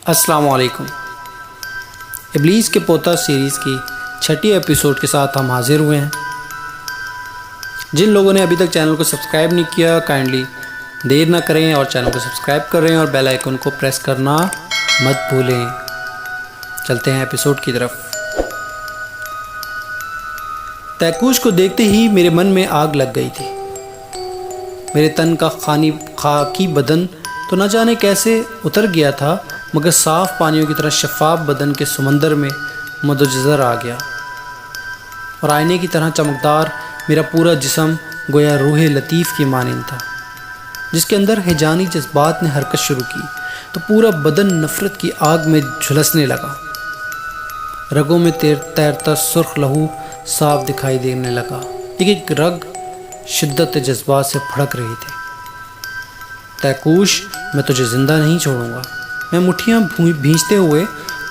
السلام علیکم۔ ابلیس کے پوتا سیریز کی چھٹی ایپیسوڈ کے ساتھ ہم حاضر ہوئے ہیں۔ جن لوگوں نے ابھی تک چینل کو سبسکرائب نہیں کیا، کائنڈلی دیر نہ کریں اور چینل کو سبسکرائب کریں اور بیل آئیکن کو پریس کرنا مت بھولیں۔ چلتے ہیں ایپیسوڈ کی طرف۔ تیکوش کو دیکھتے ہی میرے من میں آگ لگ گئی تھی۔ میرے تن کا خاکی بدن تو نہ جانے کیسے اتر گیا تھا، مگر صاف پانیوں کی طرح شفاف بدن کے سمندر میں مدجزر آ گیا، اور آئینے کی طرح چمکدار میرا پورا جسم گویا روح لطیف کی مانند تھا، جس کے اندر ہیجانی جذبات نے حرکت شروع کی تو پورا بدن نفرت کی آگ میں جھلسنے لگا۔ رگوں میں تیرتا سرخ لہو صاف دکھائی دینے لگا، ایک رگ شدت جذبات سے پھڑک رہی تھی۔ تیکوش، میں تجھے زندہ نہیں چھوڑوں گا۔ میں مٹھیاں بھینچتے ہوئے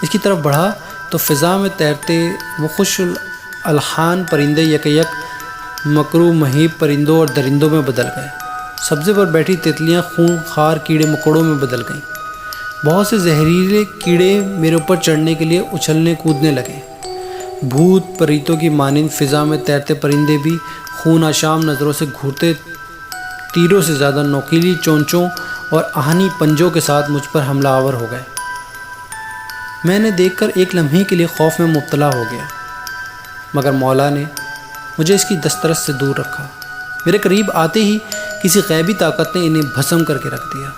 اس کی طرف بڑھا تو فضا میں تیرتے وہ خوش الحان پرندے یک مکرو مہیب پرندوں اور درندوں میں بدل گئے۔ سبزے پر بیٹھی تتلیاں خون خار کیڑے مکوڑوں میں بدل گئیں۔ بہت سے زہریلے کیڑے میرے اوپر چڑھنے کے لیے اچھلنے کودنے لگے۔ بھوت پریتوں کی مانند فضا میں تیرتے پرندے بھی خون آشام نظروں سے گھورتے تیروں سے زیادہ نوکیلی چونچوں اور آہنی پنجوں کے ساتھ مجھ پر حملہ آور ہو گئے۔ میں نے دیکھ کر ایک لمحے کے لیے خوف میں مبتلا ہو گیا، مگر مولا نے مجھے اس کی دسترس سے دور رکھا۔ میرے قریب آتے ہی کسی غیبی طاقت نے انہیں بھسم کر کے رکھ دیا۔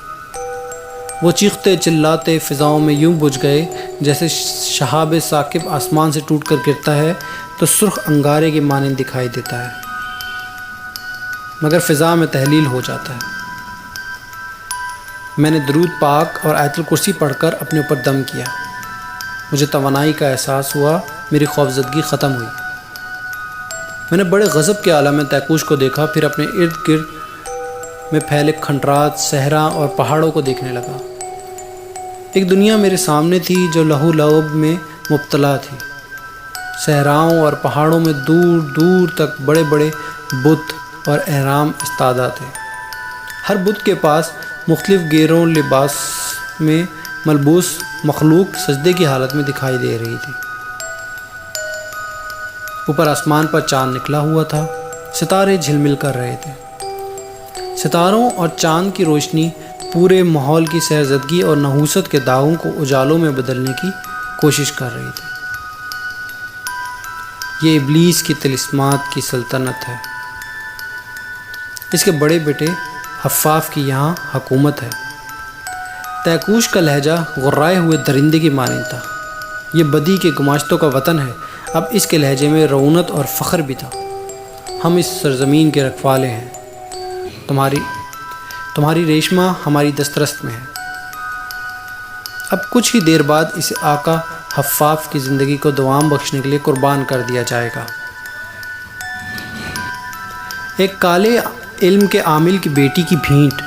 وہ چیختے چلاتے فضاؤں میں یوں بجھ گئے جیسے شہاب ثاقب آسمان سے ٹوٹ کر گرتا ہے تو سرخ انگارے کی مانند دکھائی دیتا ہے، مگر فضا میں تحلیل ہو جاتا ہے۔ میں نے درود پاک اور آیت الکرسی پڑھ کر اپنے اوپر دم کیا۔ مجھے توانائی کا احساس ہوا، میری خوفزدگی ختم ہوئی۔ میں نے بڑے غضب کے عالم میں تیکوش کو دیکھا، پھر اپنے ارد گرد میں پھیلے کھنڈرات، صحرا اور پہاڑوں کو دیکھنے لگا۔ ایک دنیا میرے سامنے تھی جو لہو لعب میں مبتلا تھی۔ صحراؤں اور پہاڑوں میں دور دور تک بڑے بڑے بت اور احرام استادہ تھے۔ ہر بت کے پاس مختلف گیروں لباس میں ملبوس مخلوق سجدے کی حالت میں دکھائی دے رہی تھی۔ اوپر آسمان پر چاند نکلا ہوا تھا، ستارے جھلمل کر رہے تھے۔ ستاروں اور چاند کی روشنی پورے ماحول کی سرزدگی اور نحوست کے داغوں کو اجالوں میں بدلنے کی کوشش کر رہی تھی۔ یہ ابلیس کی طلسمات کی سلطنت ہے۔ اس کے بڑے بیٹے حفاف کی یہاں حکومت ہے۔ تیکوش کا لہجہ غرائے ہوئے درندے کی مانند تھا۔ یہ بدی کے گماشتوں کا وطن ہے۔ اب اس کے لہجے میں رعونت اور فخر بھی تھا۔ ہم اس سرزمین کے رکھوالے ہیں۔ تمہاری ریشمہ ہماری دسترس میں ہے۔ اب کچھ ہی دیر بعد اسے آقا حفاف کی زندگی کو دوام بخشنے کے لیے قربان کر دیا جائے گا۔ ایک کالے علم کے عامل کی بیٹی کی بھینٹ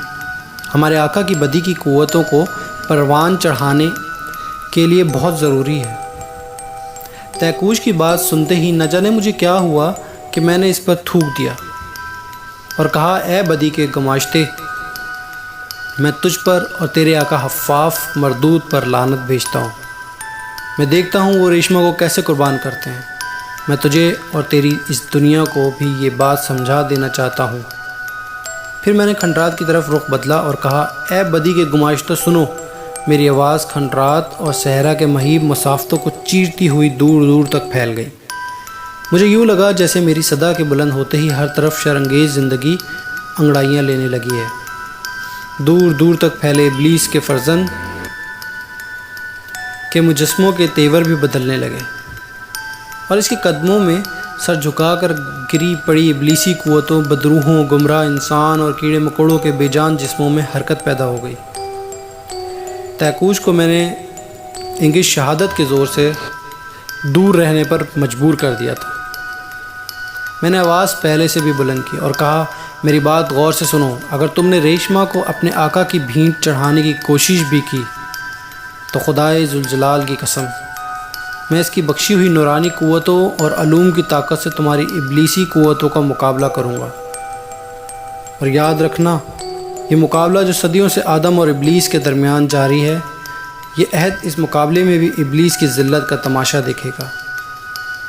ہمارے آقا کی بدی کی قوتوں کو پروان چڑھانے کے لیے بہت ضروری ہے۔ تیکوش کی بات سنتے ہی نہ جانے مجھے کیا ہوا کہ میں نے اس پر تھوک دیا اور کہا، اے بدی کے گماشتے، میں تجھ پر اور تیرے آقا حفاف مردود پر لعنت بھیجتا ہوں۔ میں دیکھتا ہوں وہ ریشمہ کو کیسے قربان کرتے ہیں۔ میں تجھے اور تیری اس دنیا کو بھی یہ بات سمجھا دینا چاہتا ہوں۔ پھر میں نے کھنڈرات کی طرف رخ بدلا اور کہا، اے بدی کے گماشتہ سنو۔ میری آواز کھنڈرات اور صحرا کے مہیب مسافتوں کو چیرتی ہوئی دور دور تک پھیل گئی۔ مجھے یوں لگا جیسے میری صدا کے بلند ہوتے ہی ہر طرف شرانگیز زندگی انگڑائیاں لینے لگی ہے۔ دور دور تک پھیلے ابلیس کے فرزند کے مجسموں کے تیور بھی بدلنے لگے، اور اس کے قدموں میں سر جھکا کر گری پڑی ابلیسی قوتوں، بدروحوں، گمراہ انسان اور کیڑے مکوڑوں کے بے جان جسموں میں حرکت پیدا ہو گئی۔ تیکوش کو میں نے انگش شہادت کے زور سے دور رہنے پر مجبور کر دیا تھا۔ میں نے آواز پہلے سے بھی بلند کی اور کہا، میری بات غور سے سنو۔ اگر تم نے ریشمہ کو اپنے آقا کی بھینٹ چڑھانے کی کوشش بھی کی تو خدائے ذوالجلال کی قسم، میں اس کی بخشی ہوئی نورانی قوتوں اور علوم کی طاقت سے تمہاری ابلیسی قوتوں کا مقابلہ کروں گا۔ اور یاد رکھنا، یہ مقابلہ جو صدیوں سے آدم اور ابلیس کے درمیان جاری ہے، یہ عہد اس مقابلے میں بھی ابلیس کی ذلت کا تماشا دیکھے گا۔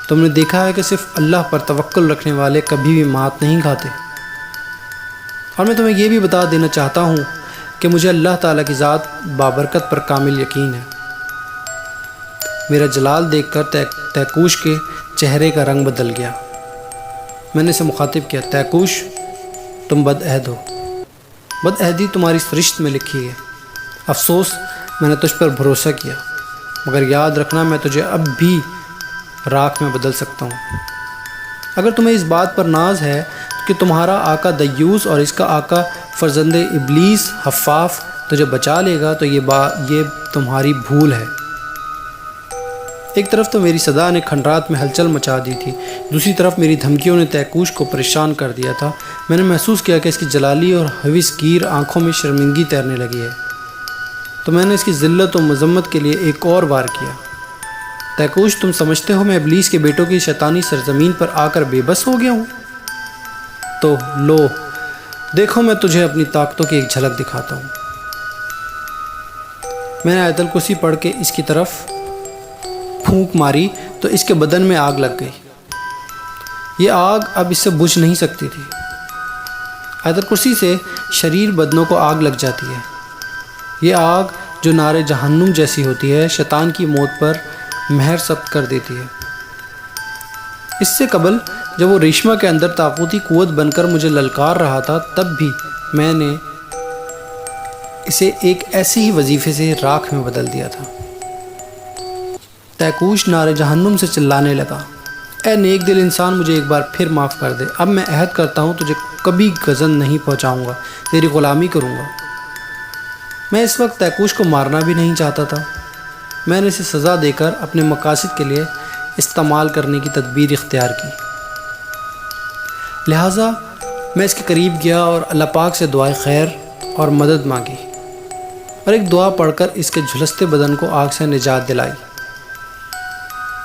تم نے دیکھا ہے کہ صرف اللہ پر توکل رکھنے والے کبھی بھی مات نہیں کھاتے۔ اور میں تمہیں یہ بھی بتا دینا چاہتا ہوں کہ مجھے اللہ تعالیٰ کی ذات بابرکت پر کامل یقین ہے۔ میرا جلال دیکھ کر طیکوش کے چہرے کا رنگ بدل گیا۔ میں نے اسے مخاطب کیا، طیکوش تم بد عہد ہو، بد عہدی تمہاری سرشت میں لکھی ہے۔ افسوس میں نے تجھ پر بھروسہ کیا، مگر یاد رکھنا میں تجھے اب بھی راکھ میں بدل سکتا ہوں۔ اگر تمہیں اس بات پر ناز ہے کہ تمہارا آقا دیوس اور اس کا آقا فرزند ابلیس حفاف تجھے بچا لے گا تو یہ تمہاری بھول ہے۔ ایک طرف تو میری صدا نے کھنڈرات میں ہلچل مچا دی تھی، دوسری طرف میری دھمکیوں نے طیکوش کو پریشان کر دیا تھا۔ میں نے محسوس کیا کہ اس کی جلالی اور حوث گیر آنکھوں میں شرمندگی تیرنے لگی ہے، تو میں نے اس کی ذلت و مذمت کے لیے ایک اور وار کیا۔ طیکوش تم سمجھتے ہو میں ابلیس کے بیٹوں کی شیطانی سرزمین پر آ کر بے بس ہو گیا ہوں؟ تو لو دیکھو میں تجھے اپنی طاقتوں کی ایک جھلک دکھاتا ہوں۔ میں نے آیت الکرسی پڑھ کے اس کی طرف پھونک ماری تو اس کے بدن میں آگ لگ گئی۔ یہ آگ اب اس سے بجھ نہیں سکتی تھی۔ آیت الکرسی سے شریر بدنوں کو آگ لگ جاتی ہے۔ یہ آگ جو نار جہنم جیسی ہوتی ہے شیطان کی موت پر مہر ثبت کر دیتی ہے۔ اس سے قبل جب وہ ریشمہ کے اندر طاقوتی قوت بن کر مجھے للکار رہا تھا، تب بھی میں نے اسے ایک ایسے ہی وظیفے سے راکھ میں بدل دیا تھا۔ طیکوش نار جہنم سے چلانے لگا، اے نیک دل انسان مجھے ایک بار پھر معاف کر دے، اب میں عہد کرتا ہوں تجھے کبھی غضب نہیں پہنچاؤں گا، تیری غلامی کروں گا۔ میں اس وقت طیکوش کو مارنا بھی نہیں چاہتا تھا، میں نے اسے سزا دے کر اپنے مقاصد کے لیے استعمال کرنے کی تدبیر اختیار کی۔ لہٰذا میں اس کے قریب گیا اور اللہ پاک سے دعائے خیر اور مدد مانگی اور ایک دعا پڑھ کر اس کے جھلستے بدن کو آگ سے نجات دلائی،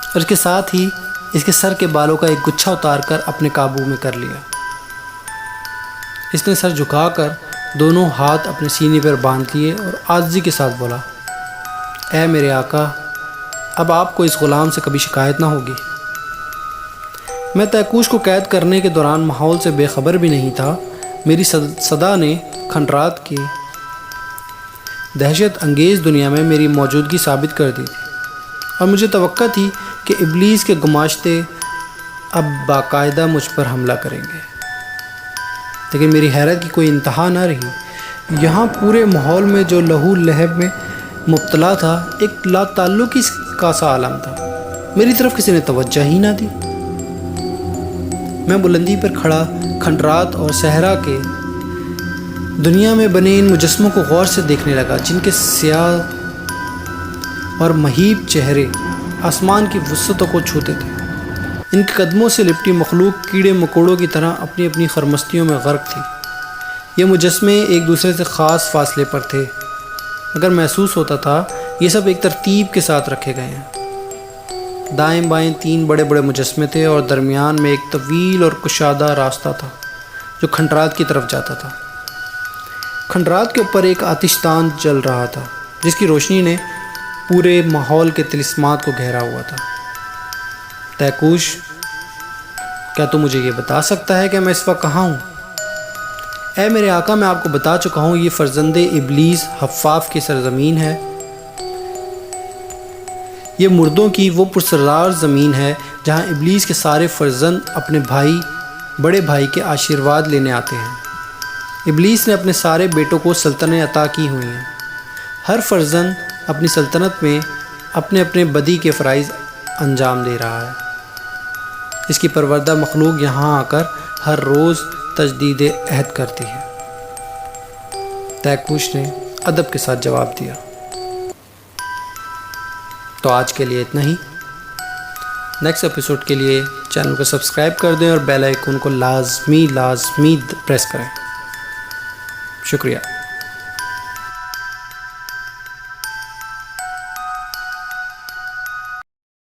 اور اس کے ساتھ ہی اس کے سر کے بالوں کا ایک گچھا اتار کر اپنے قابو میں کر لیا۔ اس نے سر جھکا کر دونوں ہاتھ اپنے سینے پر باندھ لیے اور عاجزی کے ساتھ بولا، اے میرے آقا، اب آپ کو اس غلام سے کبھی شکایت نہ ہوگی۔ میں طیکوش کو قید کرنے کے دوران ماحول سے بے خبر بھی نہیں تھا۔ میری صدا نے کھنڈرات کی دہشت انگیز دنیا میں میری موجودگی ثابت کر دی تھی، اور مجھے توقع تھی کہ ابلیس کے گماشتے اب باقاعدہ مجھ پر حملہ کریں گے، لیکن میری حیرت کی کوئی انتہا نہ رہی۔ یہاں پورے ماحول میں جو لہو لہب میں مبتلا تھا ایک لا تعلقی کا سا عالم تھا، میری طرف کسی نے توجہ ہی نہ دی۔ میں بلندی پر کھڑا کھنڈرات اور صحرا کے دنیا میں بنے ان مجسموں کو غور سے دیکھنے لگا، جن کے سیاہ اور مہیب چہرے آسمان کی وسعتوں کو چھوتے تھے۔ ان کے قدموں سے لپٹی مخلوق کیڑے مکوڑوں کی طرح اپنی اپنی خرمستیوں میں غرق تھی۔ یہ مجسمے ایک دوسرے سے خاص فاصلے پر تھے، مگر محسوس ہوتا تھا یہ سب ایک ترتیب کے ساتھ رکھے گئے ہیں۔ دائیں بائیں 3 بڑے بڑے مجسمے تھے اور درمیان میں ایک طویل اور کشادہ راستہ تھا جو کھنڈرات کی طرف جاتا تھا۔ کھنڈرات کے اوپر ایک آتش دان جل رہا تھا جس کی روشنی نے پورے ماحول کے طلسمات کو گھیرا ہوا تھا۔ طیکوش، کیا تو مجھے یہ بتا سکتا ہے کہ میں اس وقت کہاں ہوں؟ اے میرے آقا، میں آپ کو بتا چکا ہوں یہ فرزند ابلیس حفاف کی سرزمین ہے، یہ مردوں کی وہ پرسرار زمین ہے جہاں ابلیس کے سارے فرزند اپنے بڑے بھائی کے آشیرواد لینے آتے ہیں۔ ابلیس نے اپنے سارے بیٹوں کو سلطنتیں عطا کی ہوئی ہیں، ہر فرزند اپنی سلطنت میں اپنے اپنے بدی کے فرائض انجام دے رہا ہے۔ اس کی پروردہ مخلوق یہاں آ کر ہر روز تجدید عہد کرتی ہے۔ طیکوش نے ادب کے ساتھ جواب دیا۔ تو آج کے لیے اتنا ہی۔ نیکسٹ ایپیسوڈ کے لیے چینل کو سبسکرائب کر دیں اور بیل آئیکن کو لازمی پریس کریں۔ شکریہ۔